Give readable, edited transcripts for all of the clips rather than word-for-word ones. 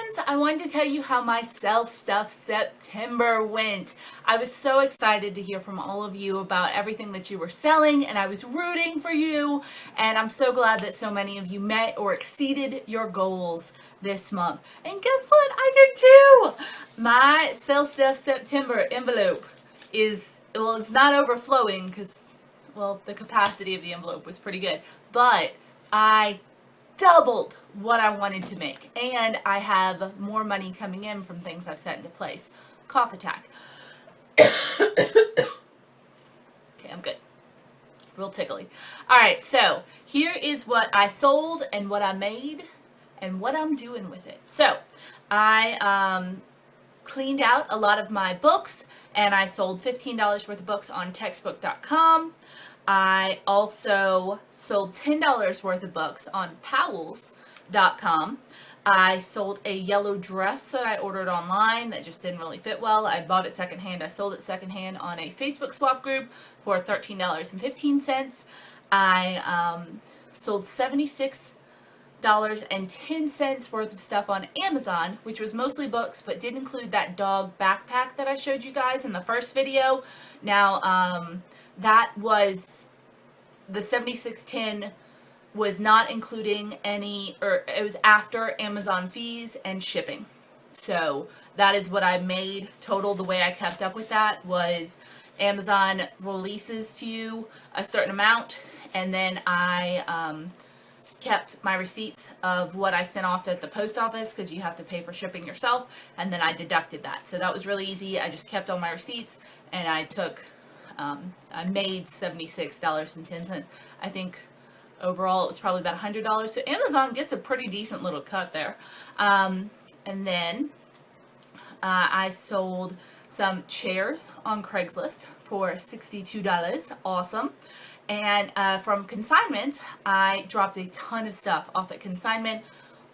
friends, I wanted to tell you how my Sell Stuff September went. I was so excited to hear from all of you about everything that you were selling, and I was rooting for you, and I'm so glad that so many of you met or exceeded your goals this month. And guess what? I did too! My Sell Stuff September envelope is, well, it's not overflowing because, well, the capacity of the envelope was pretty good, but I doubled what I wanted to make, and I have more money coming in from things I've set into place. Cough attack. Okay, I'm good. Real tickly. Alright, so here is what I sold and what I made and what I'm doing with it. So I cleaned out a lot of my books, and I sold $15 worth of books on textbook.com. I also sold $10 worth of books on powells.com. I sold a yellow dress that I ordered online that just didn't really fit well. I bought it secondhand. I sold it secondhand on a Facebook swap group for $13.15. I sold $76.10 worth of stuff on Amazon, which was mostly books, but did include that dog backpack that I showed you guys in the first video. Now, that was, the $76.10 was not including any, or it was after Amazon fees and shipping. So that is what I made total. The way I kept up with that was Amazon releases to you a certain amount, and then I kept my receipts of what I sent off at the post office, because you have to pay for shipping yourself, and then I deducted that. So that was really easy. I just kept all my receipts, and I took I made $76.10. I think overall it was probably about $100. So Amazon gets a pretty decent little cut there. And then I sold some chairs on Craigslist for $62. Awesome. And from consignment, I dropped a ton of stuff off at consignment.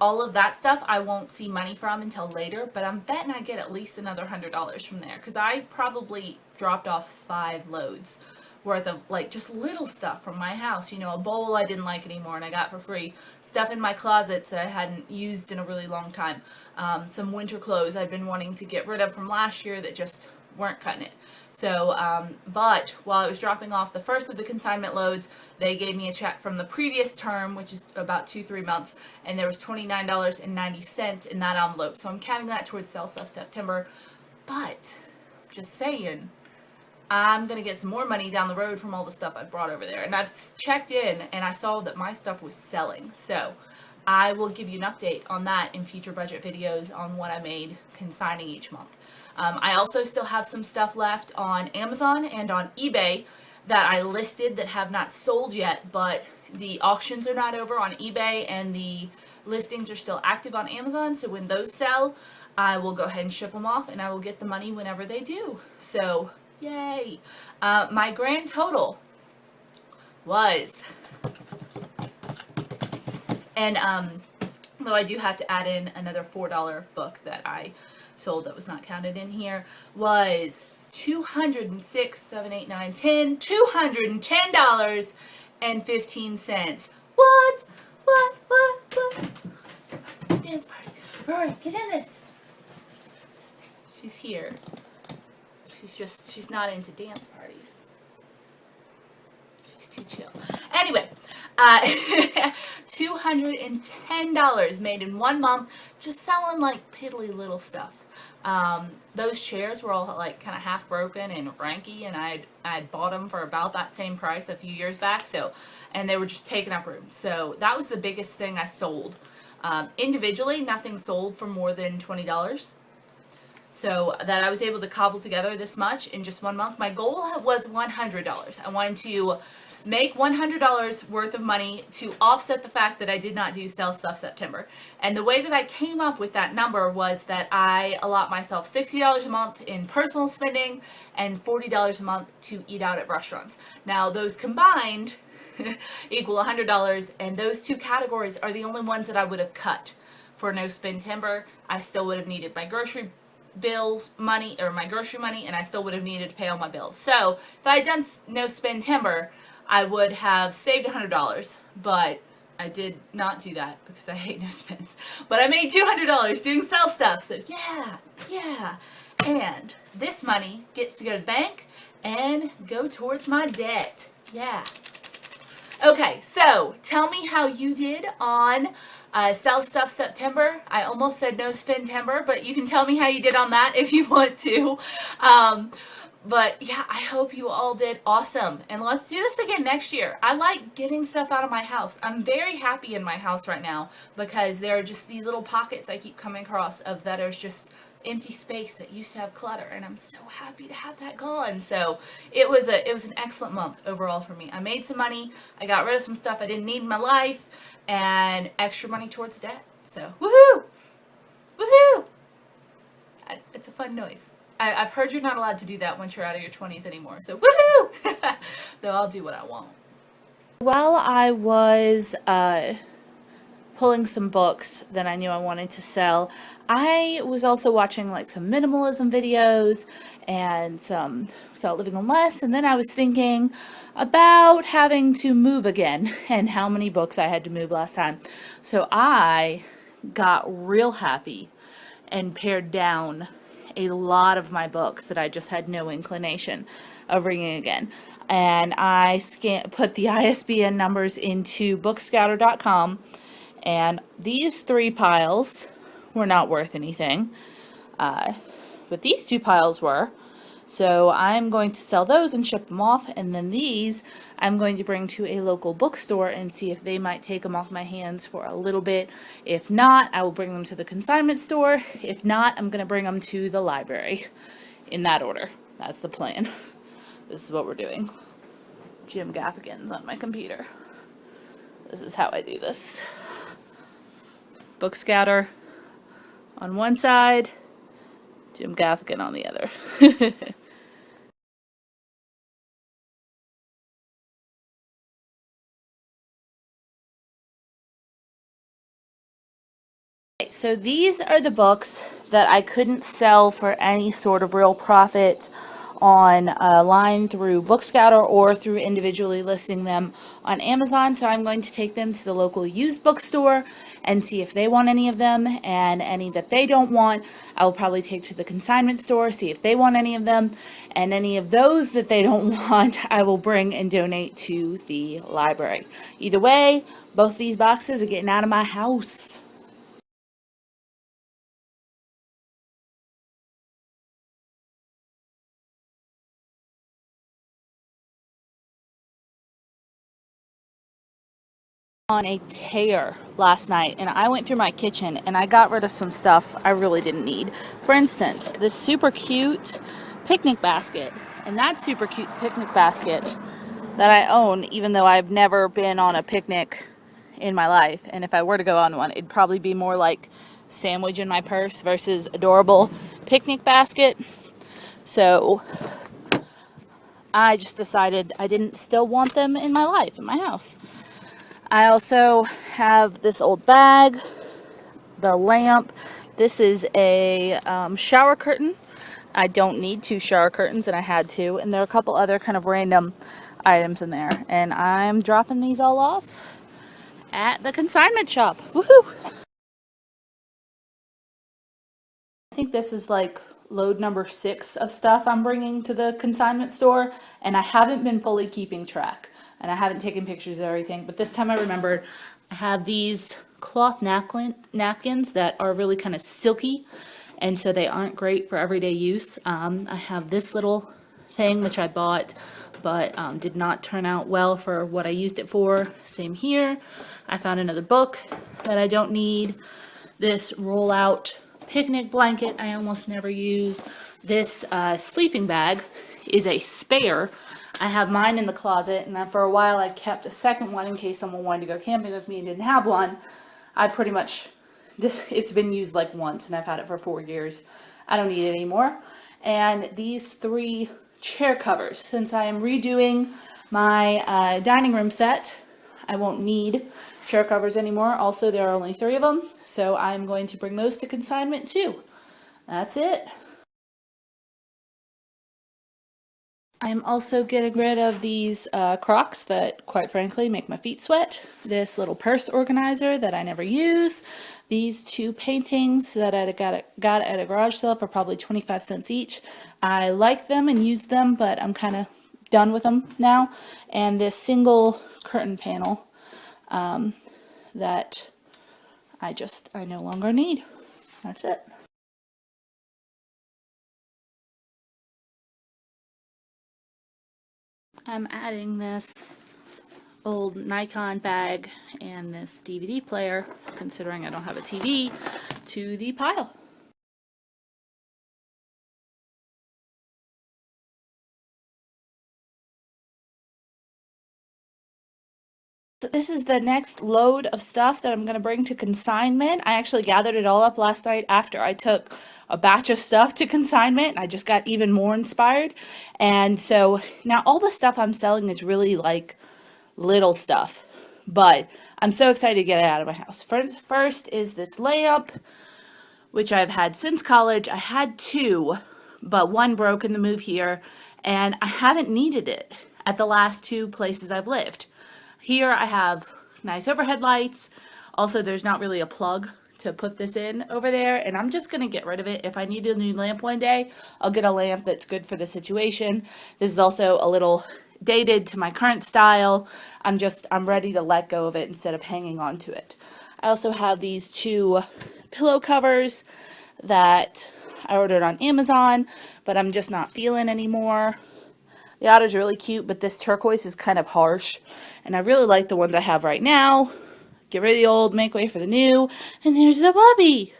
All of that stuff I won't see money from until later, but I'm betting I get at least another $100 from there, because I probably dropped off 5 loads worth of, like, just little stuff from my house. You know, a bowl I didn't like anymore and I got for free. Stuff in my closets I hadn't used in a really long time. Some winter clothes I'd been wanting to get rid of from last year that just weren't cutting it. So, but while I was dropping off the first of the consignment loads, they gave me a check from the previous term, which is about 2-3 months, and there was $29.90 in that envelope. So I'm counting that towards Sell Stuff September. But, just saying, I'm going to get some more money down the road from all the stuff I brought over there. And I've checked in, and I saw that my stuff was selling. So I will give you an update on that in future budget videos on what I made consigning each month. I also still have some stuff left on Amazon and on eBay that I listed that have not sold yet, but the auctions are not over on eBay and the listings are still active on Amazon. So when those sell, I will go ahead and ship them off, and I will get the money whenever they do. So, yay! My grand total was, and though I do have to add in another $4 book that I sold that was not counted in here, was $210.15. What? Dance party. Rory, get in this. She's here. She's not into dance parties. She's too chill. Anyway, $210 made in 1 month, just selling like piddly little stuff. Those chairs were all like kind of half broken and ranky, and I'd bought them for about that same price a few years back. So, and they were just taking up room. So that was the biggest thing I sold. Individually, nothing sold for more than $20. So that I was able to cobble together this much in just 1 month. My goal was $100. I wanted to make $100 worth of money to offset the fact that I did not do Sell Stuff September. And the way that I came up with that number was that I allot myself $60 a month in personal spending and $40 a month to eat out at restaurants. Now those combined equal $100, and those two categories are the only ones that I would have cut for No Spend Timber. I still would have needed my grocery bills money, or my grocery money, and I still would have needed to pay all my bills. So if I had done No Spend Timber, I would have saved $100, but I did not do that because I hate no spins. But I made $200 doing sell stuff. So yeah. And this money gets to go to the bank and go towards my debt. Yeah. Okay, so tell me how you did on Sell Stuff September. I almost said no spin timber, but you can tell me how you did on that if you want to. But yeah, I hope you all did awesome. And let's do this again next year. I like getting stuff out of my house. I'm very happy in my house right now because there are just these little pockets I keep coming across of that are just empty space that used to have clutter, and I'm so happy to have that gone. So it was an excellent month overall for me. I made some money, I got rid of some stuff I didn't need in my life, and extra money towards debt. So woohoo! Woohoo! It's a fun noise. I've heard you're not allowed to do that once you're out of your 20s anymore, so woohoo! Though I'll do what I want. While I was pulling some books that I knew I wanted to sell, I was also watching like some minimalism videos and some Start Living on Less, and then I was thinking about having to move again and how many books I had to move last time. So I got real happy and pared down a lot of my books that I just had no inclination of reading again. And I put the ISBN numbers into bookscouter.com, and these 3 piles were not worth anything, but these 2 piles were. So I'm going to sell those and ship them off, and then these I'm going to bring to a local bookstore and see if they might take them off my hands for a little bit. If not, I will bring them to the consignment store. If not, I'm going to bring them to the library. In that order. That's the plan. This is what we're doing. Jim Gaffigan's on my computer. This is how I do this. Book Scouter on one side, Jim Gaffigan on the other. So these are the books that I couldn't sell for any sort of real profit online through Bookscouter or through individually listing them on Amazon. So I'm going to take them to the local used bookstore and see if they want any of them, and any that they don't want, I will probably take to the consignment store, see if they want any of them, and any of those that they don't want, I will bring and donate to the library. Either way, both these boxes are getting out of my house. On a tear last night, and I went through my kitchen and I got rid of some stuff I really didn't need. For instance, this super cute picnic basket, and that super cute picnic basket that I own, even though I've never been on a picnic in my life, and if I were to go on one, it'd probably be more like sandwich in my purse versus adorable picnic basket. So I just decided I didn't still want them in my life, in my house. I also have this old bag, the lamp. This is a shower curtain. I don't need 2 shower curtains, and I had 2. And there are a couple other kind of random items in there. And I'm dropping these all off at the consignment shop. Woohoo! I think this is like load number 6 of stuff I'm bringing to the consignment store, and I haven't been fully keeping track. And I haven't taken pictures of everything, but this time I remembered I have these cloth napkins that are really kind of silky, and so they aren't great for everyday use. I have this little thing which I bought, but did not turn out well for what I used it for. Same here. I found another book that I don't need. This roll-out picnic blanket I almost never use. This sleeping bag is a spare. I have mine in the closet, and then for a while I kept a second one in case someone wanted to go camping with me and didn't have one. I pretty much, it's been used like once, and I've had it for 4 years. I don't need it anymore. And these 3 chair covers, since I am redoing my dining room set, I won't need chair covers anymore. Also, there are only 3 of them, so I'm going to bring those to consignment too. That's it. I'm also getting rid of these Crocs that, quite frankly, make my feet sweat. This little purse organizer that I never use. These two paintings that I got at a garage sale for probably 25 cents each. I like them and use them, but I'm kind of done with them now. And this single curtain panel that I no longer need. That's it. I'm adding this old Nikon bag and this DVD player, considering I don't have a TV, to the pile. So this is the next load of stuff that I'm going to bring to consignment. I actually gathered it all up last night after I took a batch of stuff to consignment, and I just got even more inspired. And so now all the stuff I'm selling is really like little stuff, but I'm so excited to get it out of my house. First is this lamp, which I've had since college. I had two, but one broke in the move here, and I haven't needed it at the last two places I've lived. Here I have nice overhead lights. Also, there's not really a plug to put this in over there, and I'm just gonna get rid of it. If I need a new lamp one day, I'll get a lamp that's good for the situation. This is also a little dated to my current style. I'm ready to let go of it instead of hanging on to it. I also have these two pillow covers that I ordered on Amazon, but I'm just not feeling anymore. The otter's really cute, but this turquoise is kind of harsh, and I really like the ones I have right now. Get rid of the old, make way for the new, and there's the puppy.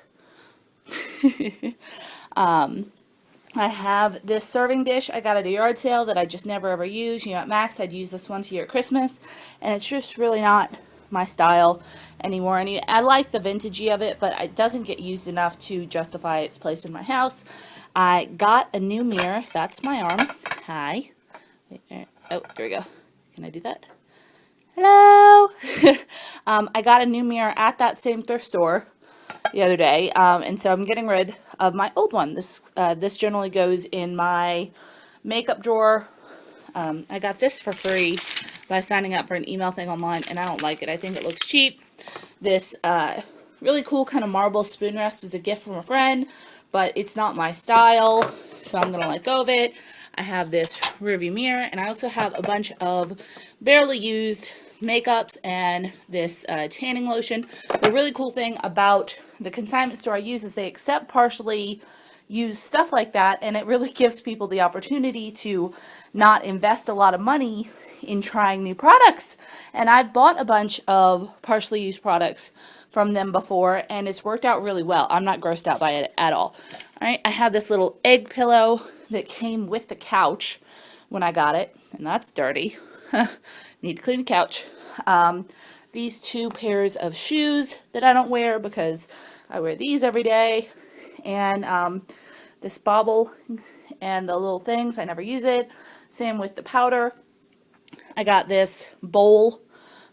I have this serving dish I got at a yard sale that I just never ever use. You know, at Max, I'd use this once a year at Christmas, and it's just really not my style anymore. I like the vintagey of it, but it doesn't get used enough to justify its place in my house. I got a new mirror. That's my arm. Hi. Oh, there we go. Can I do that? Hello. I got a new mirror at that same thrift store the other day, and so I'm getting rid of my old one. This generally goes in my makeup drawer. I got this for free by signing up for an email thing online, and I don't like it. I think it looks cheap. This really cool kind of marble spoon rest was a gift from a friend, but it's not my style, so I'm gonna let go of it. I have this rearview mirror, and I also have a bunch of barely used makeups and this tanning lotion. The really cool thing about the consignment store I use is they accept partially used stuff like that, and it really gives people the opportunity to not invest a lot of money in trying new products. And I've bought a bunch of partially used products from them before, and it's worked out really well. I'm not grossed out by it at all. All right, I have this little egg pillow that came with the couch when I got it, and that's dirty. Need to clean the couch. These two pairs of shoes that I don't wear because I wear these every day, and this bauble and the little things, I never use it. Same with the powder. I got this bowl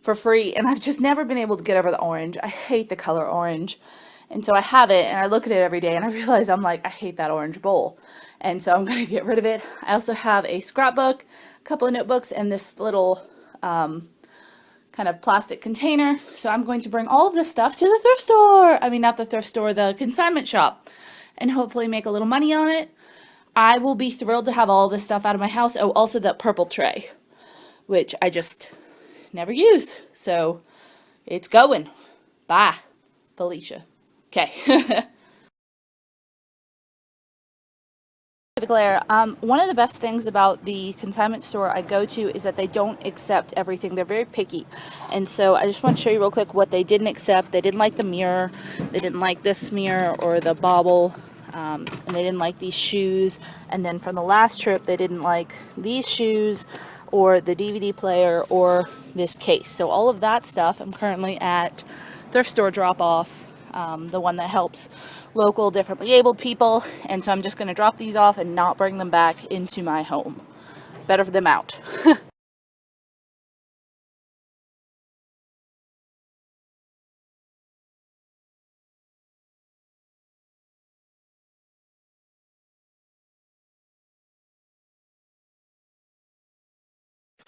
for free, and I've just never been able to get over the orange. I hate the color orange. And so I have it, and I look at it every day, and I realize I'm like, I hate that orange bowl. And so I'm going to get rid of it. I also have a scrapbook, a couple of notebooks, and this little kind of plastic container. So I'm going to bring all of this stuff to the thrift store. I mean, not the thrift store, the consignment shop, and hopefully make a little money on it. I will be thrilled to have all this stuff out of my house. Oh, also that purple tray, which I just never use. So it's going. Bye, Felicia. Okay. Glare. One of the best things about the consignment store I go to is that they don't accept everything. They're very picky. And so I just want to show you real quick what they didn't accept. They didn't like the mirror. They didn't like this mirror or the bauble. And they didn't like these shoes. And then from the last trip, they didn't like these shoes or the DVD player or this case. So all of that stuff, I'm currently at thrift store drop-off, the one that helps local differently abled people, and so I'm just going to drop these off and not bring them back into my home. Better for them out.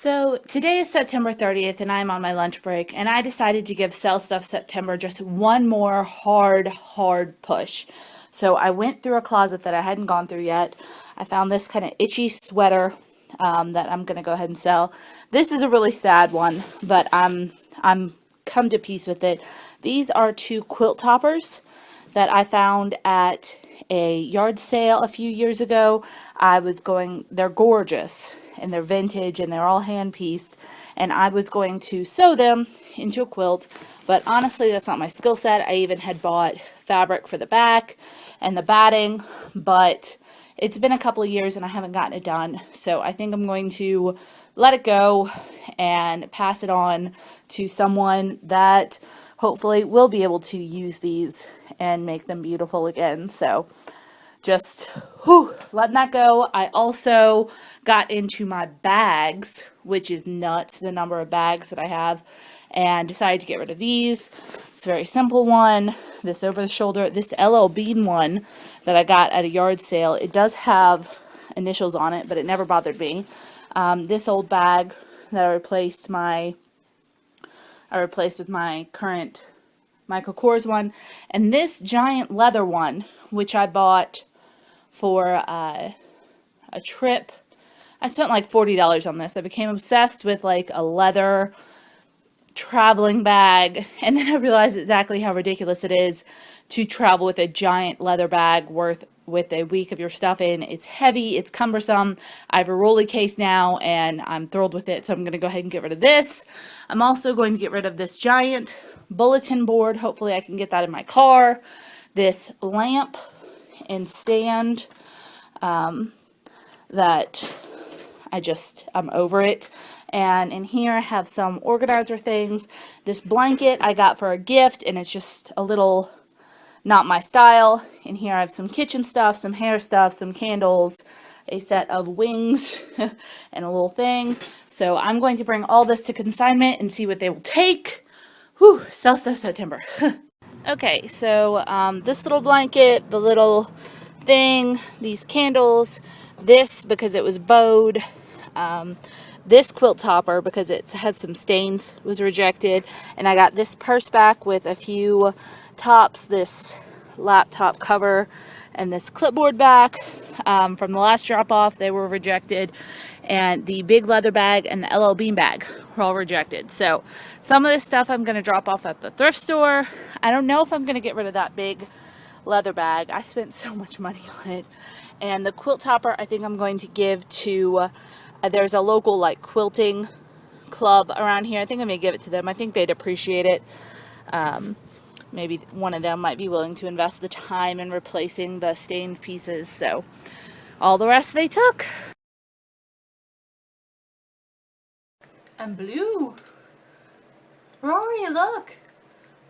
So today is September 30th and I'm on my lunch break, and I decided to give Sell Stuff September just one more hard push. So I went through a closet that I hadn't gone through yet. I found this kind of itchy sweater that I'm going to go ahead and sell. This is a really sad one, but I'm come to peace with it. These are two quilt toppers that I found at a yard sale a few years ago. They're gorgeous and they're vintage and they're all hand pieced, and I was going to sew them into a quilt, but honestly that's not my skill set. I even had bought fabric for the back and the batting, but it's been a couple of years and I haven't gotten it done, so I think I'm going to let it go and pass it on to someone that hopefully will be able to use these and make them beautiful again. So just letting that go. I also got into my bags, which is nuts, the number of bags that I have, and decided to get rid of these. It's a very simple one. This over the shoulder, this LL Bean one that I got at a yard sale, it does have initials on it, but it never bothered me. This old bag that I replaced with my current Michael Kors one, and this giant leather one, which I bought for a trip. I spent like $40 on this. I became obsessed with like a leather traveling bag, and then I realized exactly how ridiculous it is to travel with a giant leather bag with a week of your stuff in. It's heavy, it's cumbersome. I have a rolly case now and I'm thrilled with it, so I'm going to go ahead and get rid of this. I'm also going to get rid of this giant bulletin board. Hopefully I can get that in my car. This lamp and stand that I'm over it. And in here I have some organizer things. This blanket I got for a gift, and it's just a little not my style. In here I have some kitchen stuff, some hair stuff, some candles, a set of wings, and a little thing. So I'm going to bring all this to consignment and see what they will take. Whew, Sell Stuff September. Okay, so this little blanket, the little thing, these candles, this because it was bowed, this quilt topper because it has some stains was rejected, and I got this purse back with a few tops, this laptop cover, and this clipboard back from the last drop off. They were rejected, and the big leather bag and the LL Bean bag were all rejected. So some of this stuff I'm going to drop off at the thrift store. I don't know if I'm going to get rid of that big leather bag. I spent so much money on it. And the quilt topper I think I'm going to give to there's a local like quilting club around here. I think I'm going to give it to them. I think they'd appreciate it. Maybe one of them might be willing to invest the time in replacing the stained pieces. So all the rest they took. And blue. Rory, look.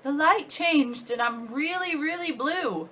The light changed and I'm really, really blue.